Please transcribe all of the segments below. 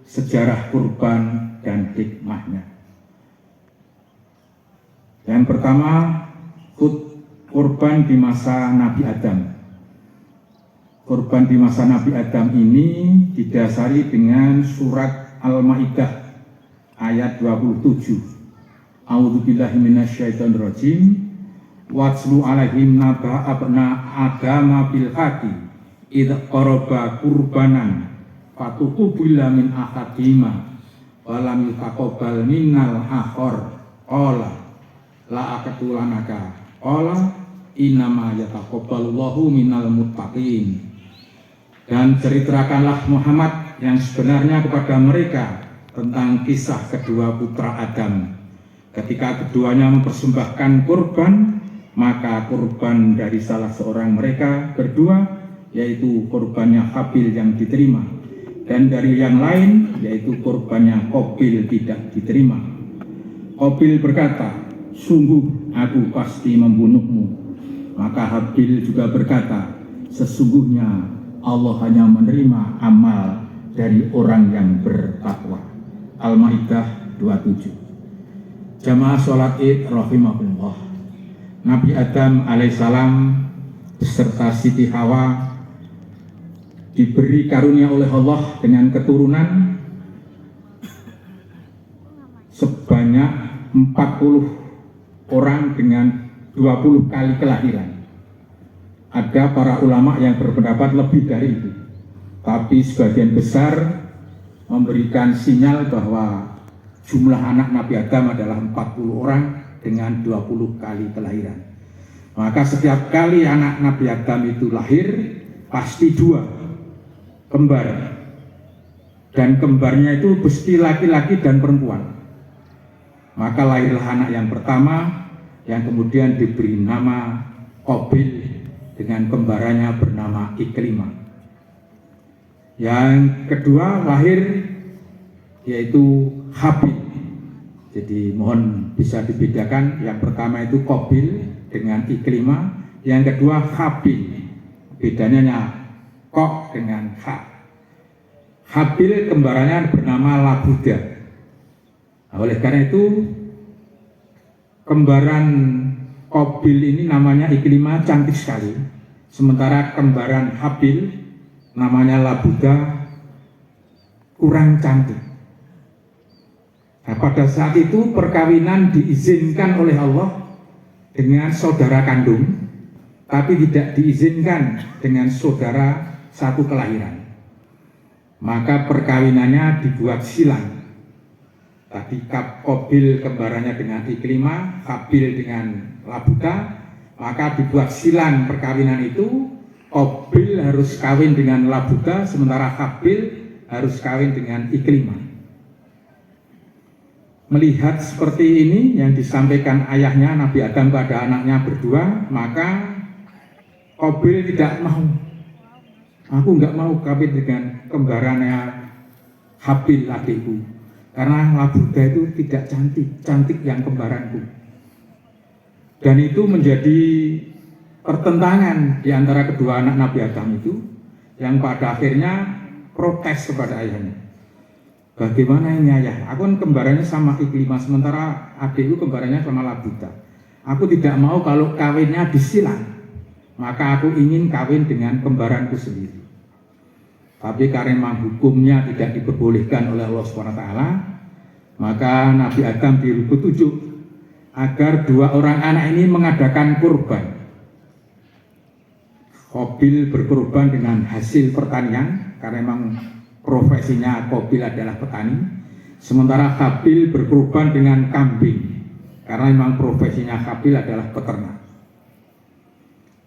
sejarah kurban dan hikmahnya. Yang pertama, kurban di masa Nabi Adam. Kurban di masa Nabi Adam ini didasari dengan surat Al-Maidah ayat 27. A'udzubillahi minasyaitonirrajim. Watslu alaihim naba abna adama bil haqi idh qaraba qurbanan fatuqubila min ahadima walam yutaqabbal minnal akhar qala la aqtulanaka qala innama yataqabbalullahu minal muttaqin. Dan ceritakanlah Muhammad yang sebenarnya kepada mereka tentang kisah kedua putra Adam. Ketika keduanya mempersembahkan kurban, maka kurban dari salah seorang mereka berdua, yaitu kurbannya Habil yang diterima, dan dari yang lain, yaitu kurbannya Qabil tidak diterima. Qabil berkata, sungguh aku pasti membunuhmu. Maka Habil juga berkata, sesungguhnya Allah hanya menerima amal dari orang yang bertakwa. Al-Maidah 27. Jamaah sholat id rahimahullah. Nabi Adam alaihissalam beserta Siti Hawa diberi karunia oleh Allah dengan keturunan sebanyak 40 orang dengan 20 kali kelahiran. Ada para ulama yang berpendapat lebih dari itu, tapi sebagian besar memberikan sinyal bahwa jumlah anak Nabi Adam adalah 40 orang dengan 20 kali kelahiran. Maka setiap kali anak Nabi Adam itu lahir, pasti dua kembar, dan kembarnya itu pasti laki-laki dan perempuan. Maka lahirlah anak yang pertama, yang kemudian diberi nama Qabil dengan kembarannya bernama Ikrimah. Yang kedua lahir yaitu Habil. Jadi mohon bisa dibedakan, yang pertama itu Qabil dengan Ikrimah, yang kedua Habil. Bedanya Kok dengan Ha. Habil kembarannya bernama Labuda. Nah, oleh karena itu kembaran Qabil ini namanya Ikrimah cantik sekali, sementara kembaran Habil namanya Labuda kurang cantik. Nah, pada saat itu perkawinan diizinkan oleh Allah dengan saudara kandung, tapi tidak diizinkan dengan saudara satu kelahiran. Maka perkawinannya dibuat silang. Tadi Qabil kembarannya dengan Ikrimah, Habil dengan Labuda, maka dibuat silang perkawinan itu. Qabil harus kawin dengan Labuda, sementara Habil harus kawin dengan Ikrimah. Melihat seperti ini yang disampaikan ayahnya Nabi Adam pada anaknya berdua, maka Qabil tidak mau. Aku nggak mau kawin dengan kembarannya Habil adikku, karena Labuda itu tidak cantik yang kembaranku. Dan itu menjadi pertentangan di antara kedua anak Nabi Adam itu, yang pada akhirnya protes kepada ayahnya. Bagaimana ini ayah? Aku kan kembarannya sama Ikrimah, sementara adikku kembarannya sama Labuda. Aku tidak mau kalau kawinnya disilang, maka aku ingin kawin dengan kembaranku sendiri. Tapi karena memang hukumnya tidak diperbolehkan oleh Allah SWT, maka Nabi Adam dipetunjuk agar dua orang anak ini mengadakan kurban. Qabil berkurban dengan hasil pertanian, karena memang profesinya Qabil adalah petani, sementara Habil berkurban dengan kambing, karena memang profesinya Habil adalah peternak.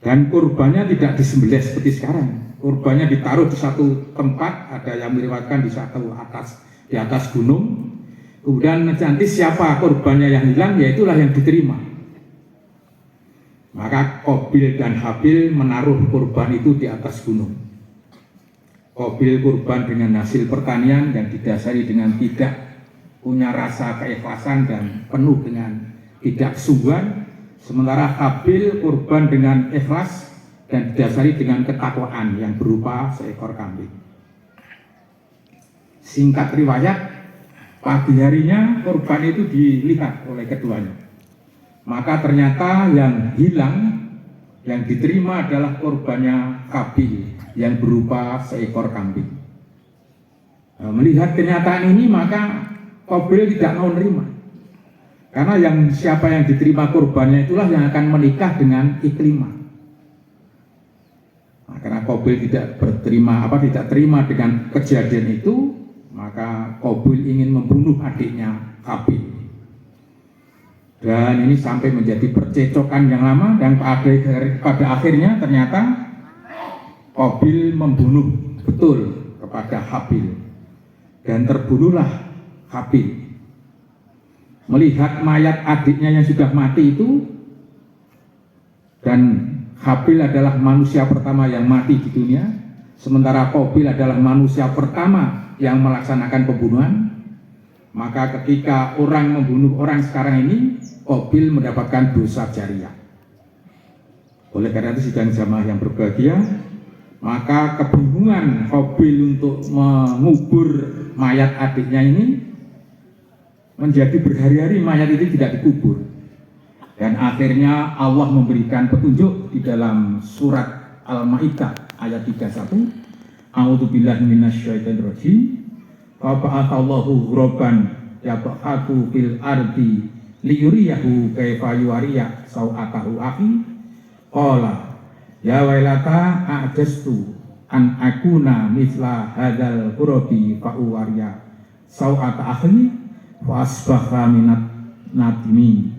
Dan kurbannya tidak disembelih seperti sekarang. Kurbannya ditaruh di satu tempat, ada yang meriwayatkan di atas gunung. Kemudian nanti siapa kurbannya yang hilang, yaitulah yang diterima. Maka Qabil dan Habil menaruh kurban itu di atas gunung. Qabil kurban dengan hasil pertanian yang didasari dengan tidak punya rasa keikhlasan dan penuh dengan tidak sungguhan, sementara Habil kurban dengan ikhlas dan didasari dengan ketakwaan yang berupa seekor kambing. Singkat riwayat, pagi harinya korban itu dilihat oleh keduanya. Maka ternyata yang hilang, yang diterima adalah korbannya Habil yang berupa seekor kambing. Nah, melihat kenyataan ini maka Qabil tidak mau menerima. Karena siapa yang diterima korbannya itulah yang akan menikah dengan Iklimah. Nah, karena Qabil tidak terima dengan kejadian itu, maka Qabil ingin membunuh adiknya Habil. Dan ini sampai menjadi percecokan yang lama, dan pada akhirnya ternyata Qabil membunuh betul kepada Habil, dan terbunuhlah Habil. Melihat mayat adiknya yang sudah mati itu, dan Habil adalah manusia pertama yang mati di dunia, sementara Qabil adalah manusia pertama yang melaksanakan pembunuhan. Maka ketika orang membunuh orang sekarang ini, Qabil mendapatkan dosa jariah. Oleh karena itu sidang jamaah yang berbahagia, maka kebingungan Qabil untuk mengubur mayat adiknya ini menjadi berhari-hari mayat itu tidak dikubur. Dan akhirnya Allah memberikan petunjuk di dalam surat Al-Maidah ayat 31. A'udzubillahi minasyaitonirrajim. Fa ba'atsallahu ghuraban yab'atsu fil ardi liyuriyahu kaifa yuwariya sau'atahu akhi. Qala ya wailata a'jastu an akuna misla hadzal ghurabi fa uwariya sau'ata akhi wa asbaha minat nadimi.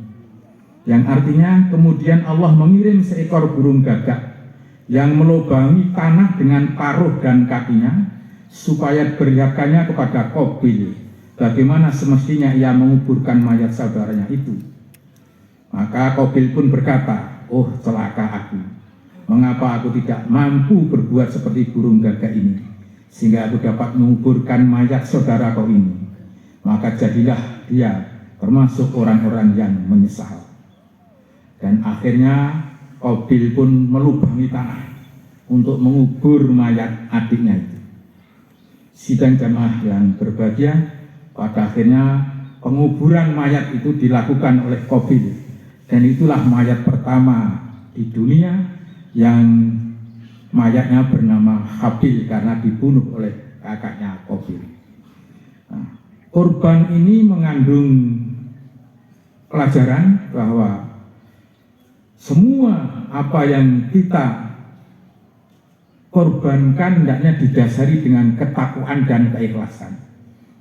Yang artinya kemudian Allah mengirim seekor burung gagak yang melubangi tanah dengan paruh dan kakinya supaya beriakannya kepada Qabil bagaimana semestinya ia menguburkan mayat saudaranya itu. Maka Qabil pun berkata, oh celaka aku, mengapa aku tidak mampu berbuat seperti burung gagak ini sehingga aku dapat menguburkan mayat saudara kau ini. Maka jadilah dia termasuk orang-orang yang menyesal. Dan akhirnya Qabil pun melubangi tanah untuk mengubur mayat adiknya itu. Sidang jamaah yang berbahagia, pada akhirnya penguburan mayat itu dilakukan oleh Qabil, dan itulah mayat pertama di dunia yang mayatnya bernama Habil karena dibunuh oleh kakaknya Qabil. Nah, korban ini mengandung pelajaran bahwa semua apa yang kita korbankan hendaknya didasari dengan ketakwaan dan keikhlasan.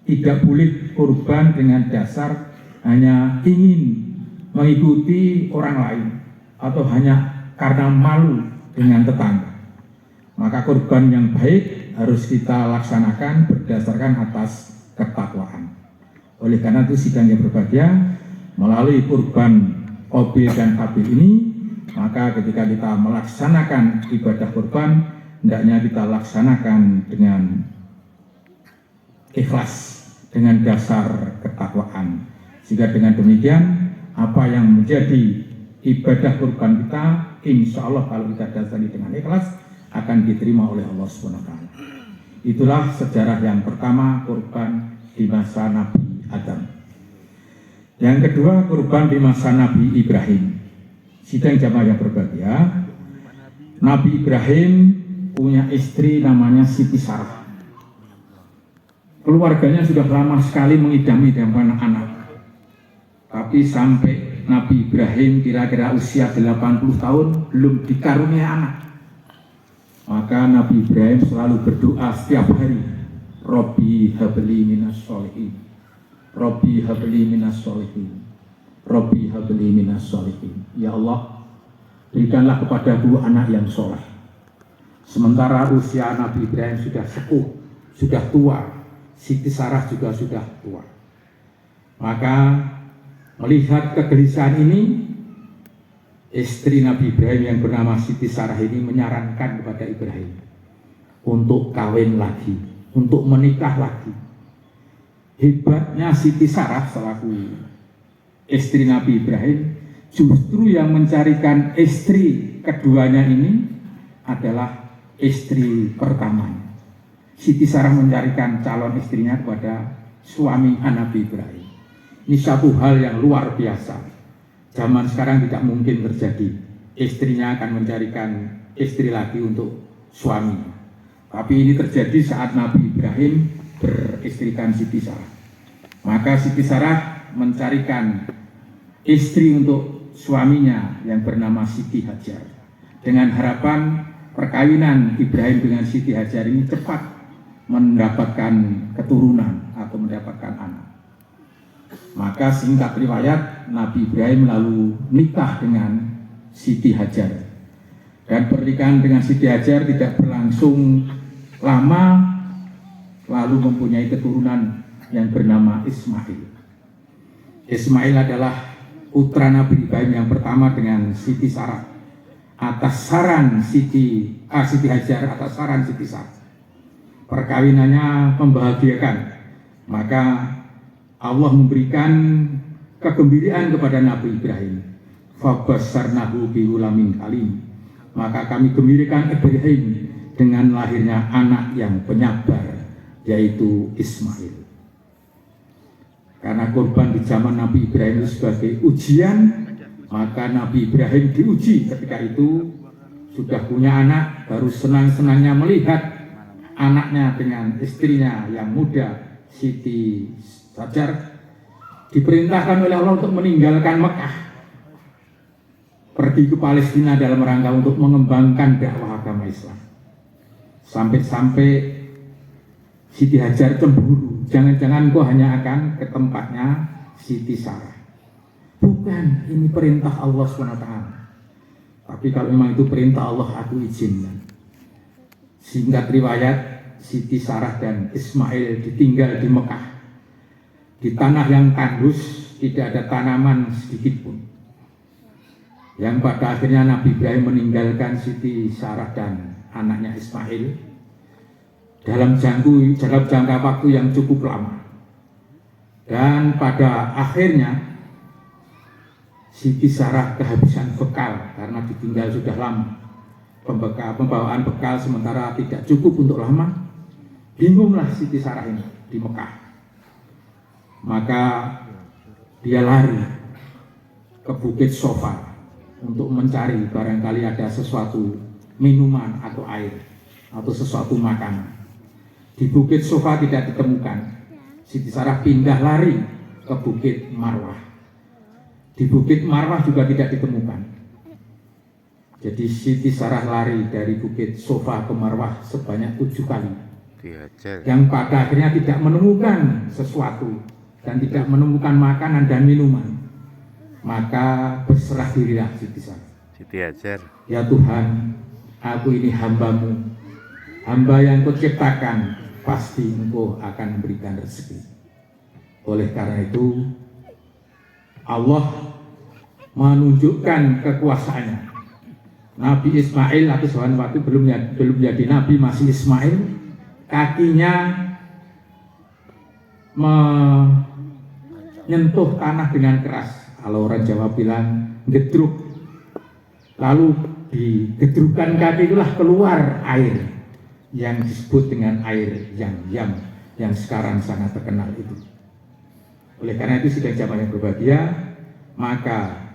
Tidak boleh korban dengan dasar hanya ingin mengikuti orang lain atau hanya karena malu dengan tetangga. Maka korban yang baik harus kita laksanakan berdasarkan atas ketakwaan. Oleh karena itu sidang yang berbahagia, melalui korban Qabil dan Habil ini, maka ketika kita melaksanakan ibadah korban, hendaknya kita laksanakan dengan ikhlas, dengan dasar ketakwaan. Sehingga dengan demikian, apa yang menjadi ibadah korban kita, insya Allah kalau kita dasari dengan ikhlas, akan diterima oleh Allah SWT. Itulah sejarah yang pertama, korban di masa Nabi Adam. Yang kedua, korban di masa Nabi Ibrahim. Sidang jamaah yang berbahagia, Nabi Ibrahim punya istri namanya Siti Sarah. Keluarganya sudah lama sekali mengidam-idamkan anak. Tapi sampai Nabi Ibrahim kira-kira usia 80 tahun belum dikaruniai anak. Maka Nabi Ibrahim selalu berdoa setiap hari, Robbi habli minas sholihin, Robbi habli minas sholihin, Robbi habli minas sholihin. Ya Allah, berikanlah kepadaku anak yang soleh. Sementara usia Nabi Ibrahim sudah sepuh, sudah tua, Siti Sarah juga sudah tua. Maka melihat kegelisahan ini, istri Nabi Ibrahim yang bernama Siti Sarah ini menyarankan kepada Ibrahim untuk kawin lagi, untuk menikah lagi. Hebatnya Siti Sarah selaku istri Nabi Ibrahim, justru yang mencarikan istri keduanya ini adalah istri pertamanya. Siti Sarah mencarikan calon istrinya kepada suami Nabi Ibrahim. Ini satu hal yang luar biasa. Zaman sekarang tidak mungkin terjadi. Istrinya akan mencarikan istri lagi untuk suaminya. Tapi ini terjadi saat Nabi Ibrahim beristrikan Siti Sarah. Maka Siti Sarah mencarikan istri untuk suaminya yang bernama Siti Hajar. Dengan harapan perkawinan Ibrahim dengan Siti Hajar ini cepat mendapatkan keturunan atau mendapatkan anak. Maka singkat riwayat, Nabi Ibrahim lalu nikah dengan Siti Hajar. Dan pernikahan dengan Siti Hajar tidak berlangsung lama, lalu mempunyai keturunan yang bernama Ismail. Ismail adalah putra Nabi Ibrahim yang pertama dengan Siti Sarah atas saran Siti Hajar, atas saran Siti Sarah. Perkawinannya membahagiakan, maka Allah memberikan kegembiraan kepada Nabi Ibrahim. Fabassarnahu bighulamin halim. Maka kami gembirakan Ibrahim dengan lahirnya anak yang penyabar, yaitu Ismail. Karena korban di zaman Nabi Ibrahim itu sebagai ujian, maka Nabi Ibrahim diuji ketika itu sudah punya anak, baru senang-senangnya melihat anaknya dengan istrinya yang muda, Siti Hajar, diperintahkan oleh Allah untuk meninggalkan Mekah, pergi ke Palestina dalam rangka untuk mengembangkan dakwah agama Islam. Sampai-sampai Siti Hajar cemburu, jangan-jangan kau hanya akan ke tempatnya Siti Sarah. Bukan, ini perintah Allah SWT. Tapi kalau memang itu perintah Allah, aku izinkan. Singkat riwayat, Siti Sarah dan Ismail ditinggal di Mekah, di tanah yang tandus, tidak ada tanaman sedikit pun. Yang pada akhirnya Nabi Ibrahim meninggalkan Siti Sarah dan anaknya Ismail dalam jangka waktu yang cukup lama. Dan pada akhirnya Siti Sarah kehabisan bekal karena ditinggal sudah lama. Pembawaan bekal sementara tidak cukup untuk lama. Bingunglah Siti Sarah ini di Mekah. Maka dia lari ke Bukit Sofa untuk mencari barangkali ada sesuatu minuman atau air atau sesuatu makanan. Di Bukit Sofa tidak ditemukan. Siti Sarah pindah lari ke Bukit Marwah. Di Bukit Marwah juga tidak ditemukan. Jadi Siti Sarah lari dari Bukit Sofa ke Marwah sebanyak 7 kali. Yang pada akhirnya tidak menemukan sesuatu dan tidak menemukan makanan dan minuman. Maka berserah dirilah Siti Sarah. Siti Hajar. Ya Tuhan, aku ini hambamu, hamba yang kau ciptakan, pasti engkau akan memberikan rezeki. Oleh karena itu, Allah menunjukkan kekuasaannya. Nabi Ismail atau waktu belum jadi nabi, masih Ismail, kakinya menyentuh tanah dengan keras. Kalau orang Jawa bilang gedruk. Lalu di gedrukan kaki itulah keluar air yang disebut dengan air Yam yang sekarang sangat terkenal itu. Oleh karena itu sudah zaman yang berbahagia, maka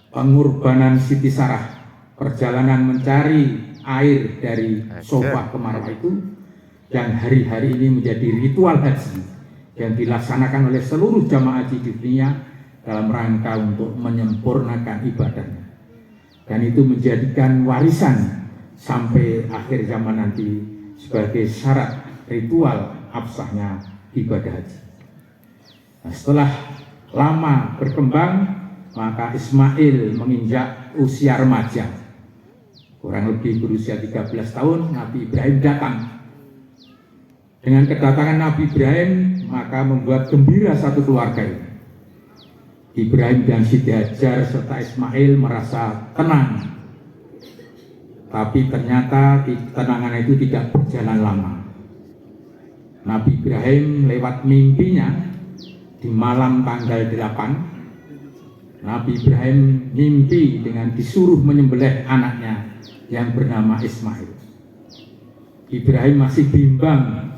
pengorbanan Siti Sarah, perjalanan mencari air dari Sofa ke Marwah itu, yang hari-hari ini menjadi ritual haji yang dilaksanakan oleh seluruh jamaah haji di dunia dalam rangka untuk menyempurnakan ibadahnya. Dan itu menjadikan warisan sampai akhir zaman nanti sebagai syarat ritual absahnya ibadah haji. Nah, setelah lama berkembang, maka Ismail menginjak usia remaja. Kurang lebih berusia 13 tahun, Nabi Ibrahim datang. Dengan kedatangan Nabi Ibrahim, maka membuat gembira satu keluarga ini. Ibrahim dan Siti Hajar serta Ismail merasa tenang. Tapi ternyata ketenangan itu tidak berjalan lama. Nabi Ibrahim lewat mimpinya di malam tanggal 8, Nabi Ibrahim mimpi dengan disuruh menyembelih anaknya yang bernama Ismail. Ibrahim masih bimbang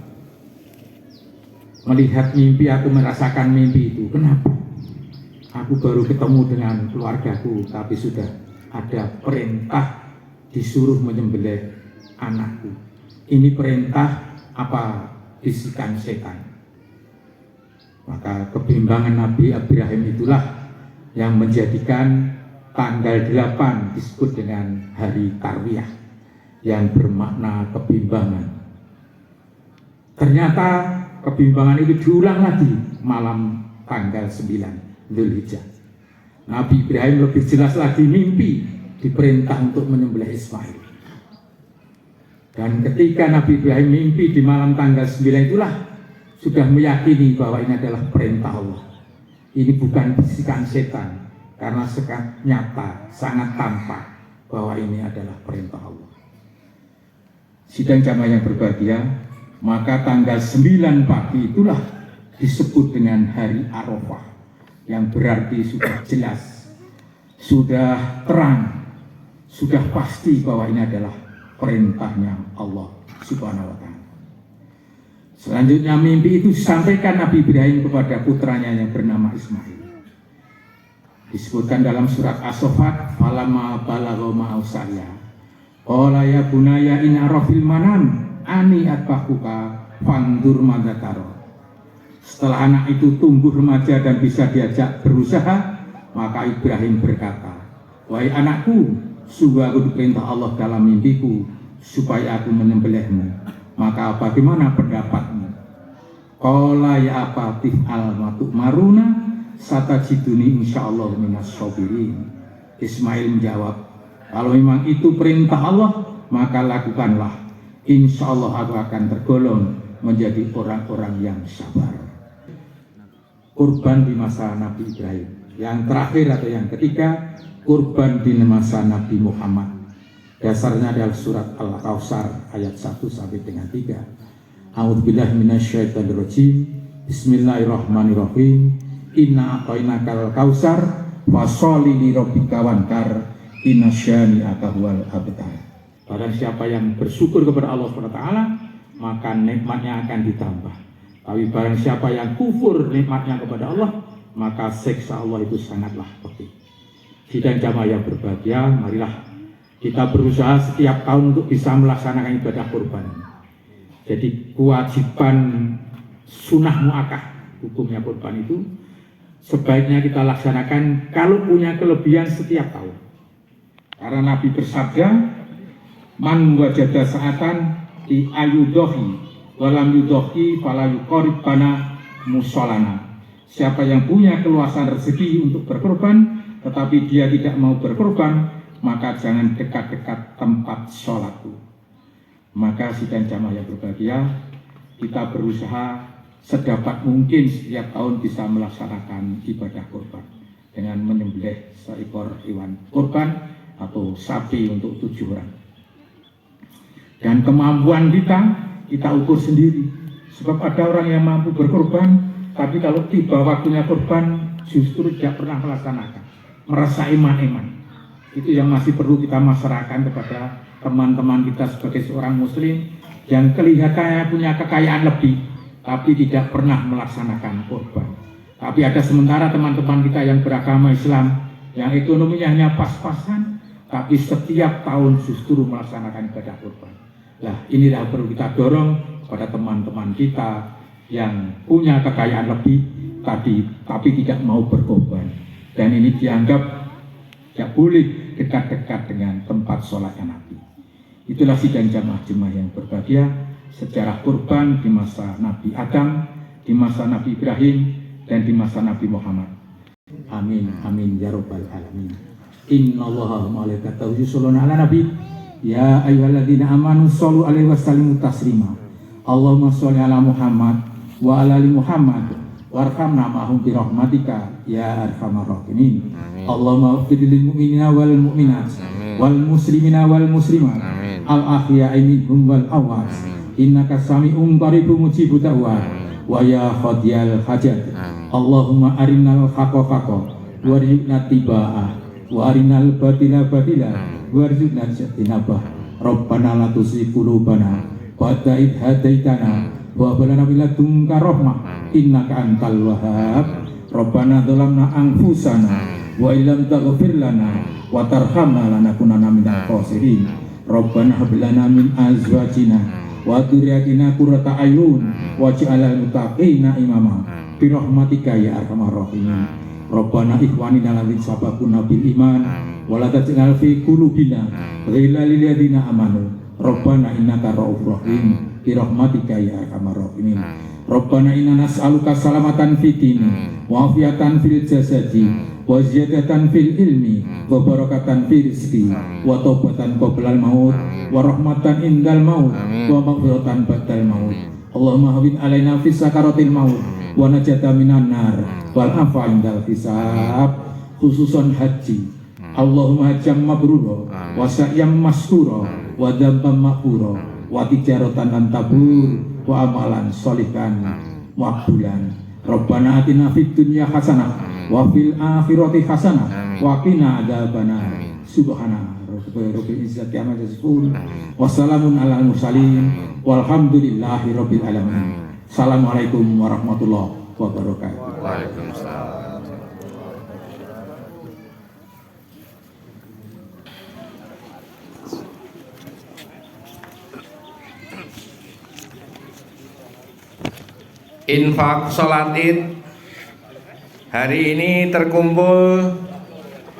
melihat mimpi, aku merasakan mimpi itu. Kenapa? Aku baru ketemu dengan keluargaku, tapi sudah ada perintah disuruh menyembelih anakku. Ini perintah apa bisikan setan? Maka kebimbangan Nabi Ibrahim itulah yang menjadikan tanggal 8 disebut dengan hari Tarwiyah, yang bermakna kebimbangan. Ternyata kebimbangan itu diulang lagi malam tanggal 9 Dzulhijjah. Nabi Ibrahim lebih jelas lagi mimpi, diperintah untuk menyembelih Ismail. Dan ketika Nabi Ibrahim mimpi di malam tanggal 9 itulah sudah meyakini bahwa ini adalah perintah Allah. Ini bukan bisikan setan, karena sangat nyata, sangat tampak bahwa ini adalah perintah Allah. Sidang jamaah yang berbahagia, maka tanggal 9 pagi itulah disebut dengan hari Arafah, yang berarti sudah jelas, sudah terang, sudah pasti bahwa ini adalah perintahnya Allah Subhanahu wa Ta'ala. Selanjutnya mimpi itu disampaikan Nabi Ibrahim kepada putranya yang bernama Ismail. Disebutkan dalam surat As-Saffat, falamma balagha ma'usaya qala ya bunayya in arafil manam ani atbahuka fandur madza tara. Setelah anak itu tumbuh remaja dan bisa diajak berusaha, maka Ibrahim berkata, wahai anakku, sungguh aku diperintah Allah dalam mimpiku supaya aku menyembelihmu. Maka bagaimana pendapatmu? Qala ya abatif al matuk maruna satajiduni insyaallah minas sabirin. Ismail menjawab, kalau memang itu perintah Allah, maka lakukanlah. Insya Allah aku akan tergolong menjadi orang-orang yang sabar. Kurban di masa Nabi Ibrahim. Yang terakhir atau yang ketiga, kurban di masa Nabi Muhammad. Dasarnya adalah surat Al-Kautsar ayat 1 sampai dengan 3. A'udzubillahi minasyaitonirrajim. Bismillahirrahmanirrahim. Inna a'tainakal kautsar fasholli li rabbika wanhar inna syani'aka huwal abtar. Barang siapa yang bersyukur kepada Allah SWT, maka nikmatnya akan ditambah. Tapi barang siapa yang kufur nikmatnya kepada Allah, maka siksa Allah itu sangatlah pedih. Sidang jamaah yang berbahagia, marilah kita berusaha setiap tahun untuk bisa melaksanakan ibadah kurban. Jadi kewajiban sunnah mu'akkad, hukumnya kurban itu sebaiknya kita laksanakan kalau punya kelebihan setiap tahun. Karena Nabi bersabda, man wajada sa'atan di ayudohi walam yudohi fala yuqarib bana musolana. Siapa yang punya keluasan rezeki untuk berkorban tetapi dia tidak mau berkorban, maka jangan dekat-dekat tempat sholatku. Maka sidang jamaah yang berbahagia, kita berusaha sedapat mungkin setiap tahun bisa melaksanakan ibadah kurban dengan menyembelih seekor hewan kurban atau sapi untuk 7 orang. Dan kemampuan kita ukur sendiri. Sebab ada orang yang mampu berkorban, tapi kalau tiba waktunya kurban justru tidak pernah melaksanakan, merasa iman-iman. Itu yang masih perlu kita masyarakat kepada teman-teman kita sebagai seorang muslim yang kelihatannya punya kekayaan lebih, tapi tidak pernah melaksanakan kurban. Tapi ada sementara teman-teman kita yang beragama Islam, yang ekonominya hanya pas-pasan, tapi setiap tahun justru melaksanakan ibadah kurban. Nah, inilah perlu kita dorong pada teman-teman kita yang punya kekayaan lebih tapi tidak mau berkorban. Dan ini dianggap tidak boleh dekat-dekat dengan tempat sholatnya Nabi. Itulah sidang jamaah-jemaah yang berbahagia, sejarah kurban di masa Nabi Adam, di masa Nabi Ibrahim, dan di masa Nabi Muhammad. Amin, amin, ya rabbal alamin. Innallaha wa malaikatahu yusholluna ala nabi. Ya ayyuhalladzina amanu shollu alaihi wa sallimu taslima. Allahumma sholli ala Muhammad wa ala ali Muhammad warhamna ma'hum bi rahmatika ya arhamar rahimin. Allahumma ighfir lil mu'minina wal mu'minat wal muslimina wal muslimat al ahya'i minhum wal amwat innaka sami'un qaribun mujibud da'wat wa ya qadiyal hajat. Allahumma arinal haqqa haqqa warzuqna tiba'ah wa arinal batila batila warzuqna ijtinabah. Rabbana la tuzigh qulubana ba'da idh hadaitana wa hab lana min ladunka rahmah innaka antal wahhab. Rabbana dzalamna anfusana wa illam taghfir lana wa tarhamna lanakunanna minal khasirin. Rabbana hab lana min azwajina wa dzurriyyatina qurrata a'yun waj'alna lil muttaqina imama bi rahmatika ya arhamar rahimin. Rabbana ikhwanina alladzina sabaquna bil iman wa la taj'al fi qulubina ghillan lil ladzina amanu. Rabbana innaka ra'ufur rahim bi rahmatika ya arhamar rahimin. Rabbana inna nas'aluka salamatan fid dini wa afiatan fil jasadi wa ziyadatan fil ilmi wa barakatan fil rizqi wa taubatan qoblal maut wa rahmatan indal maut wa maghfiratan ba'dal maut. Allahumma hawwin alaina fi sakaratil maut wa najata minan nar wal afa indal hisab. Khususan haji, Allahumma hajjam mabrura wa sa'yam masrura wa dzambam maghfura wa tijaratan lan tabur wa amalan sholihan maqbulan. Rabbana atina fid dunya hasanah wa fil akhirati hasanah wa qina adzabannar. Subhana rabbil izzati amma yasifun wa salamun alal mursalin walhamdulillahi rabbil alamin. Assalamualaikum warahmatullahi wabarakatuh. Waalaikumsalam. Infak sholat id hari ini terkumpul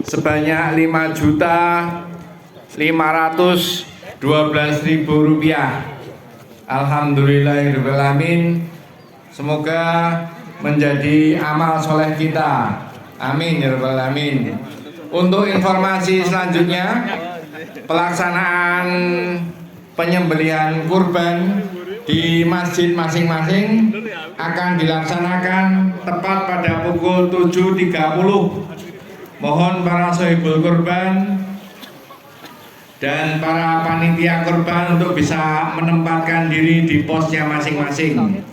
sebanyak Rp5.512.000. Alhamdulillahirrahmanirrahim. Semoga menjadi amal soleh kita. Amin ya rabbal alamin. Untuk informasi selanjutnya, pelaksanaan penyembelihan kurban di masjid masing-masing akan dilaksanakan tepat pada pukul 7.30. Mohon para sahibul kurban dan para panitia kurban untuk bisa menempatkan diri di posnya masing-masing.